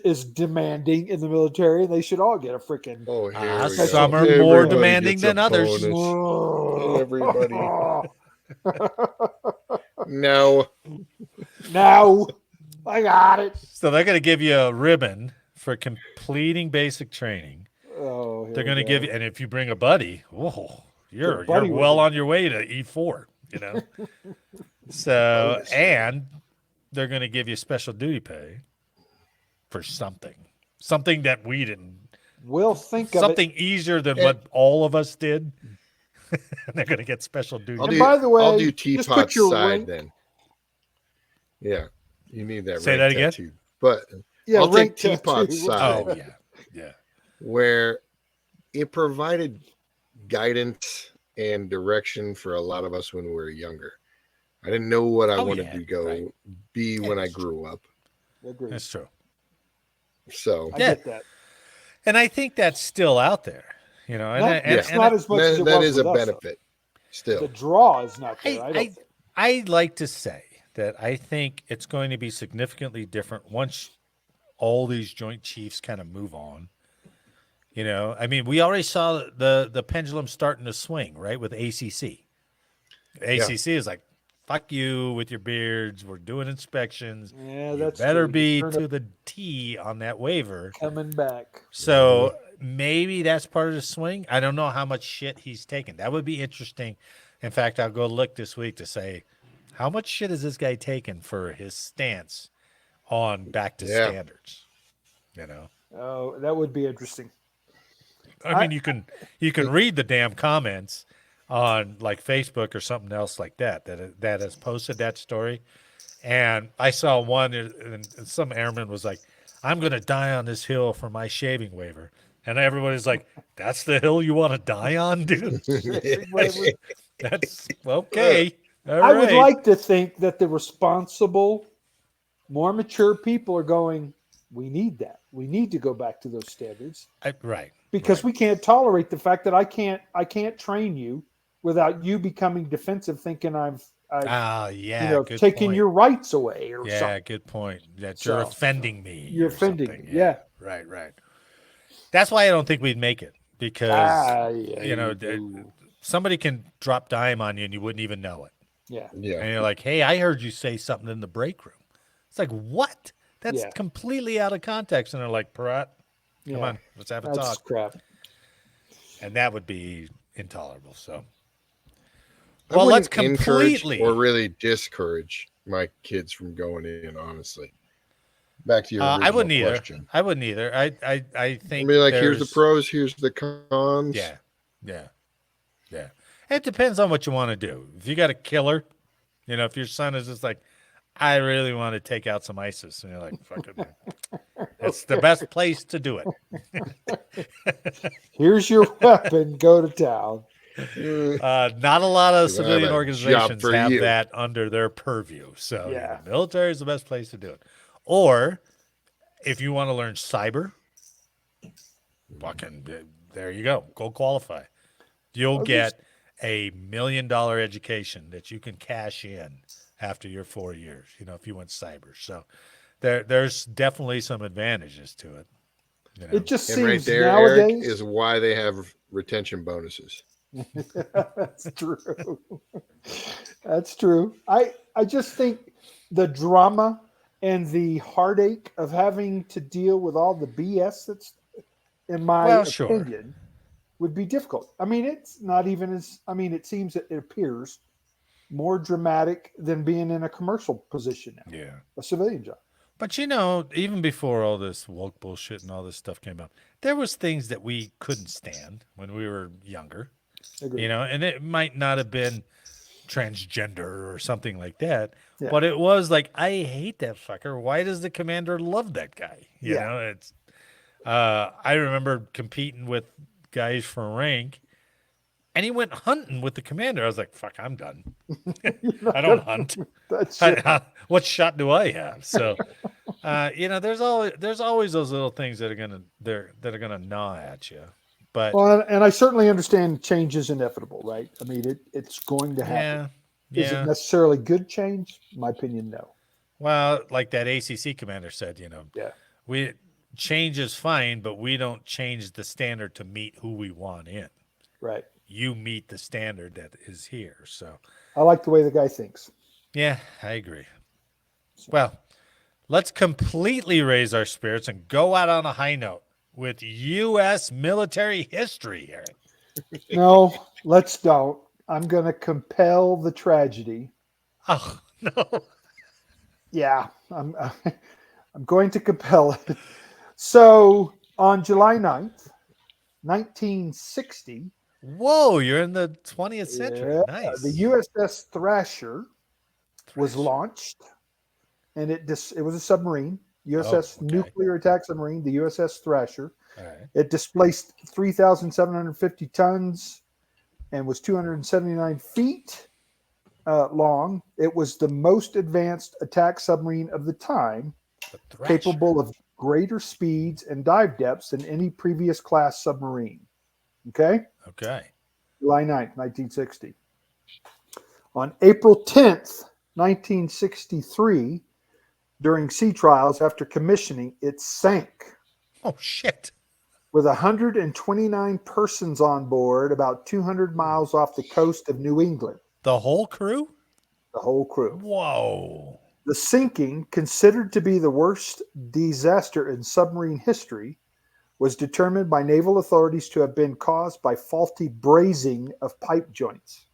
is demanding in the military. They should all get a freaking. Some are more demanding than others. Everybody. No. I got it. So they're going to give you a ribbon for completing basic training. Oh, they're going to give you, and if you bring a buddy, you're well on your way to E4. So and they're going to give you special duty pay for something that we didn't. We'll think of something easier than what all of us did. They're going to get special duty. By the way, I'll do teapot side then. Yeah. You need that. Say that again. Tattoo. But I'll take teapot side. Oh yeah. Where it provided guidance and direction for a lot of us when we were younger. I didn't know what I wanted to be when I grew up. That's true. So I get that, and I think that's still out there. It's not as much as it that was is a with us, benefit. Still, the draw is not there. I'd like to say that I think it's going to be significantly different once all these Joint Chiefs kind of move on. I mean, we already saw the pendulum starting to swing, right, with ACC. ACC is like, fuck you with your beards. We're doing inspections. Yeah, that's better be to the T on that waiver. Coming back. So maybe that's part of the swing. I don't know how much shit he's taken. That would be interesting. In fact, I'll go look this week to say, how much shit has this guy taken for his stance on back to standards? Oh, that would be interesting. I mean, you can read the damn comments on like Facebook or something else like that has posted that story. And I saw one, and some airman was like, I'm going to die on this hill for my shaving waiver. And everybody's like, that's the hill you want to die on, dude? That's okay. I would like to think that the responsible, more mature people are going, we need that. We need to go back to those standards. Because we can't tolerate the fact that I can't train you without you becoming defensive, thinking I've taking your rights away or something. Yeah, good point. That you're offending me. You're offending me. Yeah. Right. That's why I don't think we'd make it, because somebody can drop dime on you and you wouldn't even know it. Yeah. And you're like, hey, I heard you say something in the break room. It's like, what? That's completely out of context. And they're like, Parat, come on, let's have a talk. That's crap. And that would be intolerable. So, well, let's completely or really discourage my kids from going in. Honestly, back to your original I wouldn't question. either. I wouldn't either. I think be like, here's the pros, here's the cons. Yeah. It depends on what you want to do. If you got a killer, if your son is just like, I really want to take out some ISIS, and you're like, fuck it, man. That's the best place to do it. Here's your weapon. Go to town. Not a lot of civilian organizations have that under their purview. So the military is the best place to do it. Or if you want to learn cyber, fucking there you go. Go qualify. You'll get a $1 million education that you can cash in after your 4 years, if you went cyber. So there's definitely some advantages to it. You know? It just And seems right there, Eric, nowadays is why they have retention bonuses. That's true. That's true. I just think the drama and the heartache of having to deal with all the BS that's, in my Well, sure. opinion, would be difficult. I mean, it's not even as, I mean, it seems that it appears more dramatic than being in a commercial position now, Yeah. a civilian job. But you know, even before all this woke bullshit and all this stuff came up, there was things that we couldn't stand when we were younger. Agreed. You know, and it might not have been transgender or something like that, Yeah. but it was like, I hate that fucker. Why does the commander love that guy? You Yeah. know, it's I remember competing with guys from rank, and he went hunting with the commander. I was like, fuck, I'm done. I don't hunt. That's What shot do I have? So you know, there's always those little things that are gonna gnaw at you. But well, and I certainly understand change is inevitable, right? I mean, it's going to happen. yeah. Is it necessarily good change? In my opinion, no. Well, like that ACC commander said, you know, Yeah. we change is fine, but we don't change the standard to meet who we want in. Right. You meet the standard that is here. So I like the way the guy thinks. yeah, I agree. Well, let's completely raise our spirits and go out on a high note with U.S. military history here. No, let's don't. I'm going to compel the tragedy. Oh, no. Yeah, I'm going to compel it. So on July 9th, 1960, Whoa, you're in the 20th century. Nice. the USS Thrasher was launched, and it was a submarine, USS nuclear attack submarine, the USS Thrasher. All right. It displaced 3,750 tons and was 279 feet long. It was the most advanced attack submarine of the time, capable of greater speeds and dive depths than any previous class submarine. Okay? Okay. July 9th, 1960. On April 10th, 1963, during sea trials after commissioning, it sank. Oh, shit. With 129 persons on board, about 200 miles off the coast of New England. The whole crew? The whole crew. Whoa. The sinking, considered to be the worst disaster in submarine history, was determined by naval authorities to have been caused by faulty brazing of pipe joints.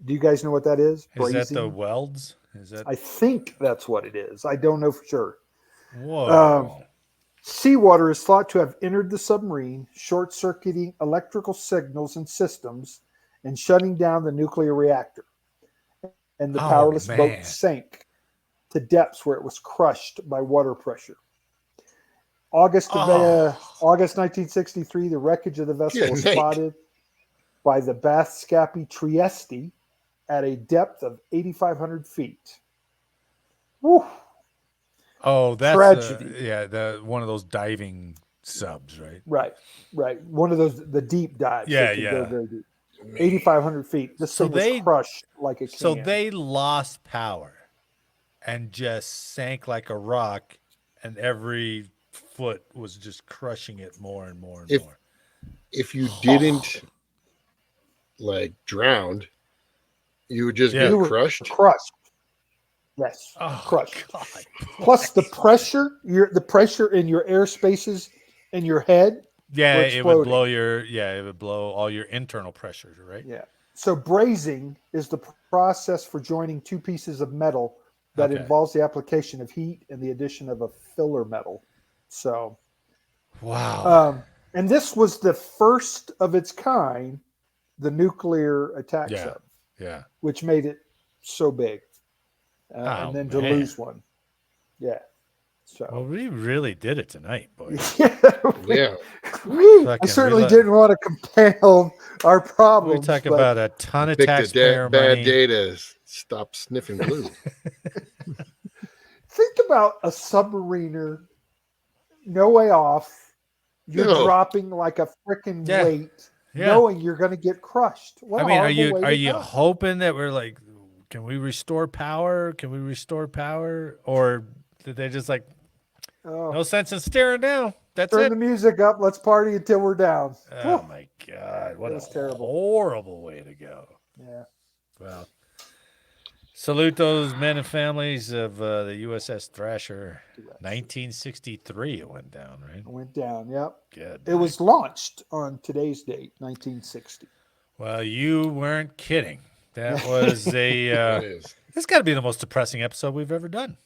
Do you guys know what that is? Is that the welds? Is that? I think that's what it is. I don't know for sure. Whoa. Seawater is thought to have entered the submarine, short-circuiting electrical signals and systems and shutting down the nuclear reactor. And the powerless boat sank to depths where it was crushed by water pressure. August 1963, the wreckage of the vessel was spotted by the Bathscapi Trieste at a depth of 8,500 feet. Woo. Oh, that's tragedy. One of those diving subs, right? Right. One of those, the deep dives. Yeah. Go very deep. 8,500 feet. This thing was crushed like a can. So they lost power and just sank like a rock, and every foot was just crushing it more and more and more. If you didn't drowned, you would just get crushed. Crushed. Yes, crushed. God. Plus the pressure in your air spaces in your head. Yeah, it would blow all your internal pressures, right? Yeah. So brazing is the process for joining two pieces of metal that involves the application of heat and the addition of a filler metal. So, wow. And this was the first of its kind, the nuclear attack sub. Yeah. Which made it so big. And then to lose one. Yeah. So. Well, we really did it tonight, boys. Yeah. I certainly didn't want to compel our problems. We talk about a ton of taxpayer money. Bad day to stop sniffing glue. Think about a submariner, no way off. You're dropping like a freaking weight, knowing you're going to get crushed. What are you hoping that we're like, can we restore power? Or did they just Oh. No sense in staring down. That's Turn it. the music up. Let's party until we're down. Oh my God! What a That's terrible. horrible way to go. Yeah. Well, salute those men and families of the USS Thrasher. 1963 it went down, right? It went down, yep. Good. It was launched on today's date, 1960. Well, you weren't kidding. That was a. That is. It's got to be the most depressing episode we've ever done.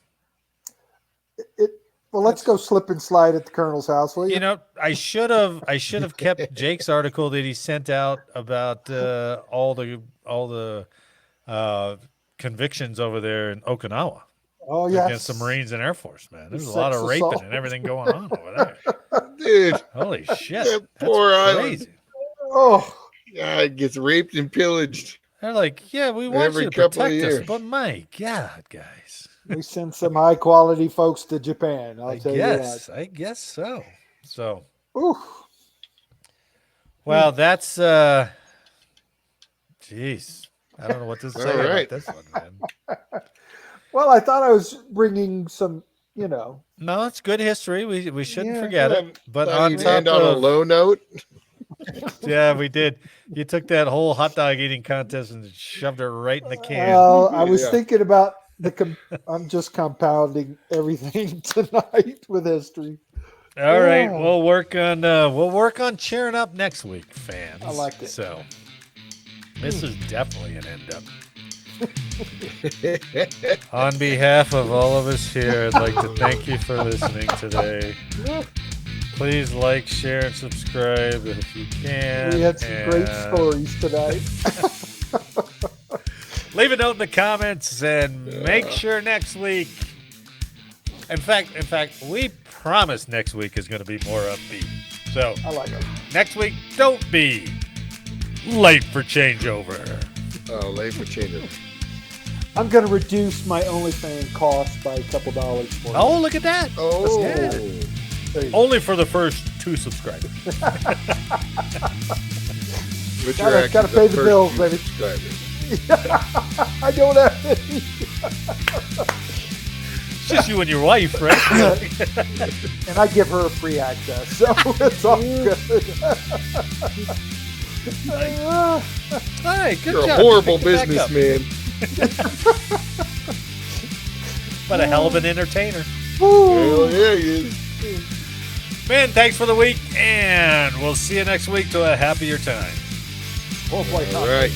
Well, let's go slip and slide at the Colonel's house, will you? You know, I should have kept Jake's article that he sent out about all the convictions over there in Okinawa. Oh, yes. Against the Marines and Air Force, man. There's a Sex lot of raping assault. and everything going on over there. Dude, Holy shit. that That's poor island. crazy. Oh, yeah, it gets raped and pillaged. They're like, yeah, we want Every you to couple of protect us, years. but my God, guys. we send some high quality folks to Japan. I'll tell you I guess so. So, that. Ooh. well, that's jeez. I don't know what to say All right. about this one, man. Well, I thought I was bringing some, No, it's good history. We shouldn't Yeah, forget it. But Thought on you'd top end on a of low note. yeah, we did. You took that whole hot dog eating contest and shoved it right in the can. Well, I was Yeah. thinking about I'm just compounding everything tonight with history. All right, Yeah. we'll work on cheering up next week, fans. I like it. So this is definitely an end up. On behalf of all of us here, I'd like to thank you for listening today. Please like, share, and subscribe if you can. We had some great and stories tonight. Leave a note in the comments and make sure next week. In fact, we promise next week is going to be more upbeat. So I like it. next week, don't be late for changeover. Oh, late for changing. I'm going to reduce my OnlyFans cost by a couple dollars for Oh, look at that. Oh, Yeah. you. Only for the first 2 subscribers. which Gotta- are actually gotta pay the first bills, few baby. subscribers. I don't have any. It's just you and your wife, right? And I give her free access, so it's all good. All right, good You're job. a horrible Pick it back up. businessman. But a hell of an entertainer. Hell yeah, he is. Man, thanks for the week, and we'll see you next week to a happier time. Hopefully not. All right.